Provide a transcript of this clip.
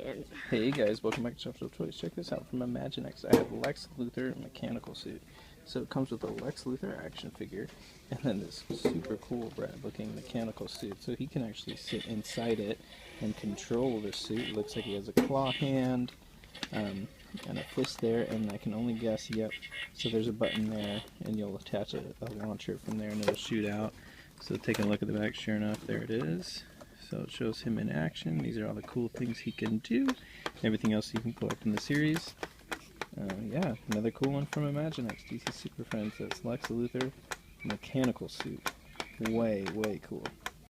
in. Hey guys, welcome back to Shuffle Toys. Check this out from IMAGINEXT. I have Lex Luthor mechanical suit. So it comes with a Lex Luthor action figure and then this super cool Brad looking mechanical suit. So he can actually sit inside it and control the suit. It looks like he has a claw hand and a fist there, and I can only guess, yep. So there's a button there and you'll attach a launcher from there and it'll shoot out. So taking a look at the back, sure enough, there it is. So it shows him in action. These are all the cool things he can do. Everything else you can collect in the series. Yeah, another cool one from IMAGINEXT. DC Superfriends. That's Lex Luthor mechanical suit. Way, way cool.